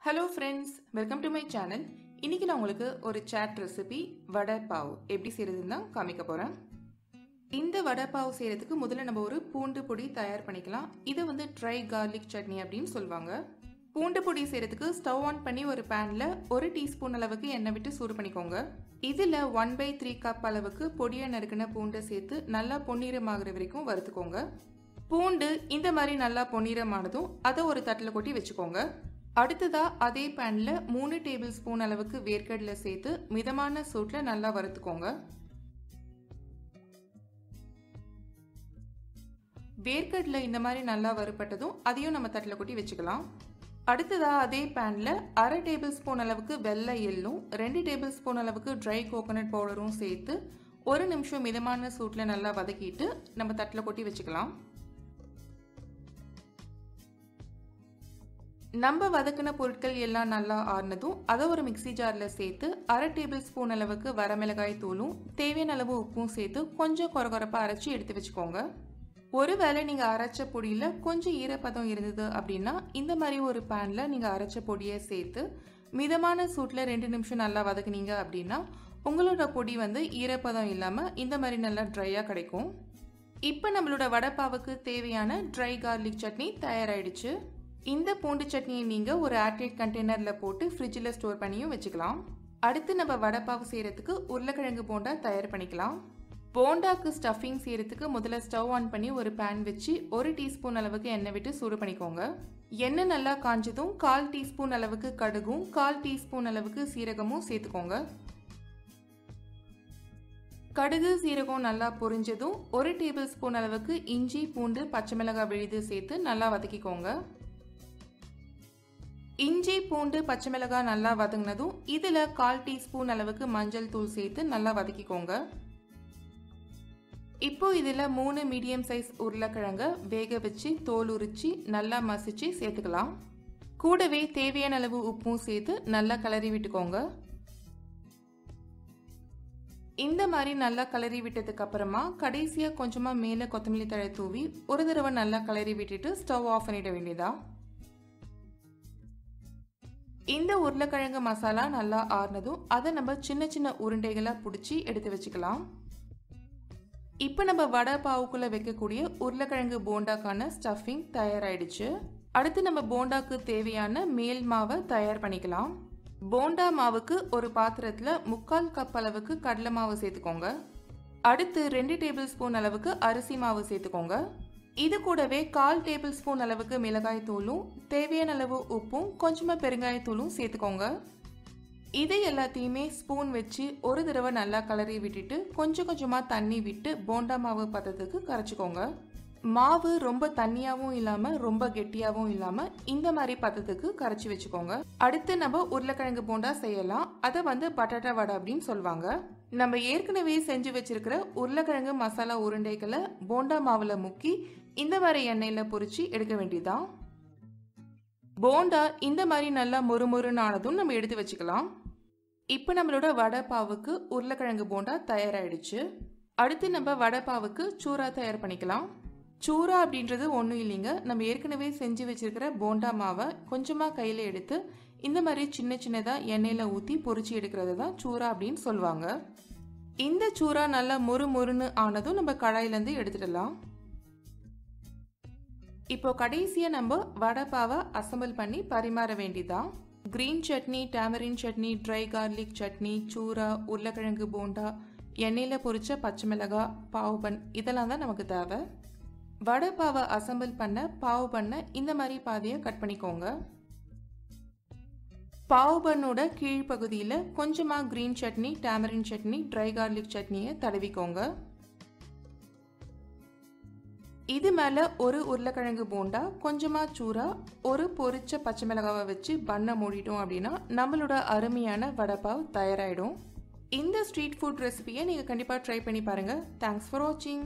Hello friends, welcome to my channel. இன்னைக்கு நான் உங்களுக்கு ஒரு சாட் ரெசிபி வடை பாவ் எப்படி செய்யறதுன்னு தான் காமிக்க போறேன். இந்த வடை பாவ் செய்யறதுக்கு முதல்ல நம்ம ஒரு பூண்டு பொடி தயார் பண்ணிக்கலாம். இதை வந்து ட்ரை கார்லிக் சட்னி அப்படின்னு சொல்லுவாங்க. பூண்டு பொடி செய்யறதுக்கு ஸ்டவ் ஆன் பண்ணி ஒரு பேன்ல 1 டீஸ்பூன் அளவுக்கு எண்ணெய் விட்டு சூடு பண்ணிக்கோங்க. இதுல 1/3 கப் அளவுக்கு பொடியா நறுக்கின பூண்டை சேர்த்து நல்லா பொன்னிறமாகிற வரைக்கும் வறுத்துக்கோங்க. பூண்டு இந்த மாதிரி நல்லா பொன்னிறமானதும் அதை ஒரு தட்டில் கொட்டி வச்சுக்கோங்க. அடுத்ததா அதே பேன்ல 3 டேபிள் ஸ்பூன் அளவுக்கு வேர்க்கடலை சேர்த்து மிதமான சூட்ல நல்லா வறுத்துக்கோங்க. வேர்க்கடலை இந்த மாதிரி நல்லா வறுப்பட்டதும் அதையும் நம்ம தட்டில் கொட்டி வச்சுக்கலாம். அடுத்ததா அதே பேன்ல 1/2 டேபிள் ஸ்பூன் அளவுக்கு வெள்ளை எள்ளும் 2 டேபிள் ஸ்பூன் அளவுக்கு ட்ரை கோகோனட் பவுடரும் சேர்த்து 1 நிமிஷம் மிதமான சூட்ல நல்லா வதக்கிட்டு நம்ம தட்டில் கொட்டி வச்சுக்கலாம். நம்ம வதக்கின பொருட்கள் எல்லாம் நல்லா ஆறுனதும் அதை ஒரு மிக்சி ஜார்ல சேர்த்து 1/2 டேபிள் ஸ்பூன் அளவுக்கு வரமிளகாய் தூளும் தேவையான அளவு உப்பும் சேர்த்து கொஞ்சம் கொரகொரப்பா அரைச்சி எடுத்து வச்சுக்கோங்க. ஒருவேளை நீங்க அரைச்ச பொடியில கொஞ்சம் ஈரப்பதம் இருந்தது அப்படின்னா இந்த மாதிரி ஒரு பேன்ல நீங்க அரைச்ச பொடியை சேர்த்து மிதமான சூட்ல 2 நிமிஷம் நல்லா வதக்குனீங்க அப்படின்னா உங்களோட பொடி வந்து ஈரப்பதம் இல்லாம இந்த மாதிரி நல்லா ட்ரையா கிடைக்கும். இப்போ நம்மளோட வடைப்பாவுக்கு தேவையான ட்ரை கார்லிக் சட்னி தயாராயிடுச்சு. இந்த பூண்டு சட்னியை நீங்க ஒரு ஏர்டைட் கண்டெய்னர்ல போட்டு ஃப்ரிட்ஜில் ஸ்டோர் பண்ணியும் வச்சுக்கலாம். அடுத்து நம்ம வடைப்பாவு செய்யறதுக்கு உருளைக்கிழங்கு போண்டா தயார் பண்ணிக்கலாம். போண்டாக்கு ஸ்டஃபிங் செய்யறதுக்கு முதல்ல ஸ்டவ் ஆன் பண்ணி ஒரு பேன் வச்சு 1 டீஸ்பூன் அளவுக்கு எண்ணெய் விட்டு சூடு பண்ணிக்கோங்க. எண்ணெய் நல்லா காஞ்சதும் 1/4 டீஸ்பூன் அளவுக்கு கடுகும் 1/4 டீஸ்பூன் அளவுக்கு சீரகமும் சேர்த்துக்கோங்க. கடுகு சீரகம் நல்லா பொரிஞ்சதும் 1 டேபிள் ஸ்பூன் அளவுக்கு இஞ்சி பூண்டு பச்சை மிளகாய் விழுது சேர்த்து நல்லா வதக்கிக்கோங்க. இஞ்சி பூண்டு பச்சை மிளகாய் நல்லா வதங்கினதும் இதுல 1/4 டீஸ்பூன் அளவுக்கு மஞ்சள் தூள் சேர்த்து நல்லா வதக்கிக்கோங்க. இப்போ இதுல 3 மீடியம் சைஸ் உருளைக்கிழங்க வேக வச்சு தோல் உரிச்சு நல்லா மசிச்சு சேர்த்துக்கலாம். கூடவே தேவையான அளவு உப்பும் சேர்த்து நல்லா கிளறி விட்டுக்கோங்க. இந்த மாதிரி நல்லா கிளறி விட்டதுக்கு அப்புறமா கடைசியா கொஞ்சமா மேல கொத்தமல்லி தழை தூவி ஒரு தடவை நல்லா கிளறி விட்டுட்டு ஸ்டவ் ஆஃப் பண்ணிட வேண்டியதா. இந்த உருளைக்கிழங்கு மசாலா நல்லா ஆறுனதும் அதை நம்ம சின்ன சின்ன உருண்டைகளா பிடிச்சி எடுத்து வச்சுக்கலாம். இப்போ நம்ம வடை பாவுக்குள்ள வைக்கக்கூடிய உருளைக்கிழங்கு போண்டாக்கான ஸ்டஃபிங் தயாராயிடுச்சு. அடுத்து நம்ம போண்டாக்கு தேவையான மேல் மாவை தயார் பண்ணிக்கலாம். போண்டா மாவுக்கு ஒரு பாத்திரத்துல 3/4 கப் அளவுக்கு கடலை மாவு சேர்த்துக்கோங்க. அடுத்து 2 டேபிள் ஸ்பூன் அளவுக்கு அரிசி மாவு சேர்த்துக்கோங்க. இது கூடவே 1/4 டேபிள் ஸ்பூன் அளவுக்கு மிளகாய் தூளும் தேவையான அளவு உப்பும் கொஞ்சமா பெருங்காய தூளும் சேர்த்துக்கோங்க. இது எல்லாத்தையுமே ஸ்பூன் வச்சு ஒரு தடவை நல்லா கிளறி விட்டுட்டு கொஞ்சம் கொஞ்சமா தண்ணி விட்டு போண்டா மாவு பதத்துக்கு கரைச்சிக்கோங்க. மாவு ரொம்ப தண்ணியாவும் இல்லாம ரொம்ப கெட்டியாவும் இல்லாம இந்த மாதிரி பதத்துக்கு கரைச்சி வச்சுக்கோங்க. அடுத்து நம்ம உருளைக்கிழங்கு போண்டா செய்யலாம். அதை வந்து பட்டாட்டா வடை அப்படின்னு சொல்லுவாங்க. நம்ம ஏற்கனவே செஞ்சு வச்சிருக்கிற உருளைக்கிழங்கு மசாலா உருண்டைகளை போண்டா மாவுல முக்கி இந்த மாதிரி எண்ணெயில பொரிச்சு எடுக்க வேண்டியதான். போண்டா இந்த மாதிரி நல்லா மொறுமொறுன்னு ஆனதும் நம்ம எடுத்து வச்சுக்கலாம். இப்போ நம்மளோட வடை பாவுக்கு உருளைக்கிழங்கு போண்டா தயாராயிடுச்சு. அடுத்து நம்ம வடை பாவுக்கு சூரா தயார் பண்ணிக்கலாம். சூரா அப்படின்றது ஒன்றும் இல்லைங்க, நம்ம ஏற்கனவே செஞ்சு வச்சிருக்கிற போண்டா மாவை கொஞ்சமா கையில எடுத்து இந்த மாதிரி சின்ன சின்னதா எண்ணெயில ஊத்தி பொரிச்சு எடுக்கிறது தான் சூரா அப்படின்னு சொல்லுவாங்க. இந்த சூரா நல்லா மொறுமொறுன்னு ஆனதும் நம்ம கடாயிலேருந்து எடுத்துடலாம். இப்போ கடைசியா நம்ம வடை பாவை அசம்பிள் பண்ணி பரிமாற வேண்டியதான். Green chutney, tamarind chutney, dry garlic chutney, சூரா, உருளைக்கிழங்கு போண்டா, எண்ணெயில பொரிச்ச பச்சை மிளகாய், பாவ் பன் இதெல்லாம் தான் நமக்கு தேவை. வடை பாவை அசம்பிள் பண்ண பாவ் பண்ண இந்த மாதிரி பாதியை கட் பண்ணிக்கோங்க. பாவ் பண்ணோட கீழ்ப்பகுதியில் கொஞ்சமா green chutney, tamarind chutney, dry garlic சட்னியை தடவிக்கோங்க. இது மேல ஒரு உருளைக்கிழங்கு போண்டா, கொஞ்சமா சூரா, ஒரு பொரிச்ச பச்சை மிளகாவை வச்சு பண்ண மூடிட்டோம் அப்படின்னா நம்மளோட அருமையான வடை பாவ் தயாராயிடும். இந்த ஸ்ட்ரீட் ஃபுட் ரெசிபியை நீங்க கண்டிப்பா ட்ரை பண்ணி பாருங்க. தேங்க்ஸ் ஃபார் வாட்சிங்.